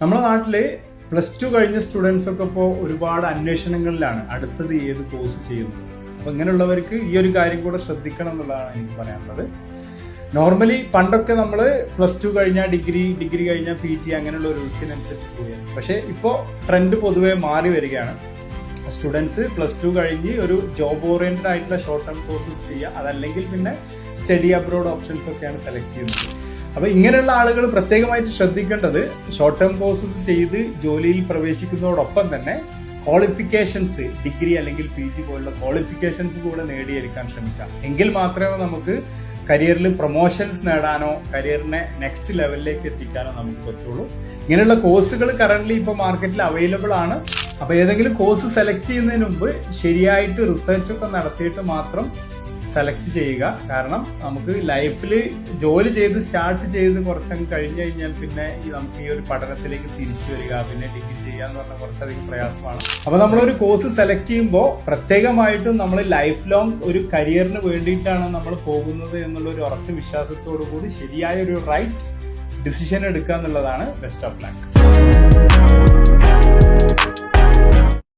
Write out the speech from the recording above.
നമ്മുടെ നാട്ടില് +2 കഴിഞ്ഞ സ്റ്റുഡൻസ് ഒക്കെ ഇപ്പോൾ ഒരുപാട് അന്വേഷണങ്ങളിലാണ് അടുത്തത് ഏത് കോഴ്സ് ചെയ്യുന്നത്. അപ്പോൾ ഇങ്ങനെയുള്ളവർക്ക് ഈ ഒരു കാര്യം കൂടെ ശ്രദ്ധിക്കണം എന്നുള്ളതാണ് എനിക്ക് പറയാനുള്ളത്. നോർമലി പണ്ടൊക്കെ നമ്മൾ +2 കഴിഞ്ഞാൽ ഡിഗ്രി കഴിഞ്ഞാൽ PG അങ്ങനെയുള്ള ഒരു ഇതിനനുസരിച്ച് പോവുകയാണ്. പക്ഷേ ഇപ്പോൾ ട്രെൻഡ് പൊതുവെ മാറി വരികയാണ്. സ്റ്റുഡൻസ് +2 കഴിഞ്ഞ് ഒരു ജോബ് ഓറിയന്റഡ് ആയിട്ടുള്ള ഷോർട്ട് ടേം കോഴ്സസ് ചെയ്യുക, അതല്ലെങ്കിൽ പിന്നെ സ്റ്റഡി അബ്രോഡ് ഓപ്ഷൻസ് ഒക്കെയാണ് സെലക്ട് ചെയ്യുന്നത്. അപ്പൊ ഇങ്ങനെയുള്ള ആളുകൾ പ്രത്യേകമായിട്ട് ശ്രദ്ധിക്കേണ്ടത് ഷോർട്ട് ടേം കോഴ്സസ് ചെയ്ത് ജോലിയിൽ പ്രവേശിക്കുന്നതോടൊപ്പം തന്നെ ക്വാളിഫിക്കേഷൻസ്, ഡിഗ്രി അല്ലെങ്കിൽ PG പോലുള്ള ക്വാളിഫിക്കേഷൻസ് കൂടെ നേടിയെടുക്കാൻ ശ്രമിക്കാം. എങ്കിൽ മാത്രമേ നമുക്ക് കരിയറിൽ പ്രൊമോഷൻസ് നേടാനോ കരിയറിനെ നെക്സ്റ്റ് ലെവലിലേക്ക് എത്തിക്കാനോ നമുക്ക് പറ്റുള്ളൂ. ഇങ്ങനെയുള്ള കോഴ്സുകൾ കറന്റ് ഇപ്പോൾ മാർക്കറ്റിൽ അവൈലബിൾ ആണ്. അപ്പൊ ഏതെങ്കിലും കോഴ്സ് സെലക്ട് ചെയ്യുന്നതിന് മുമ്പ് ശരിയായിട്ട് റിസർച്ച് ഒക്കെ നടത്തിയിട്ട് മാത്രം സെലക്ട് ചെയ്യുക. കാരണം നമുക്ക് ലൈഫിൽ ജോലി ചെയ്ത് സ്റ്റാർട്ട് ചെയ്ത് കുറച്ചങ്ങ് കഴിഞ്ഞു കഴിഞ്ഞാൽ പിന്നെ നമുക്ക് ഈ ഒരു പഠനത്തിലേക്ക് തിരിച്ചു വരിക, പിന്നെ ഡിഗ്രി ചെയ്യുക എന്ന് പറഞ്ഞാൽ കുറച്ചധികം പ്രയാസമാണ്. അപ്പൊ നമ്മളൊരു കോഴ്സ് സെലക്ട് ചെയ്യുമ്പോൾ പ്രത്യേകമായിട്ടും നമ്മൾ ലൈഫ് ലോങ് ഒരു കരിയറിന് വേണ്ടിയിട്ടാണ് നമ്മൾ പോകുന്നത് എന്നുള്ള ഒരു ഉറച്ച വിശ്വാസത്തോടു കൂടി ശരിയായ ഒരു റൈറ്റ് ഡിസിഷൻ എടുക്കുക എന്നുള്ളതാണ്. Best of luck.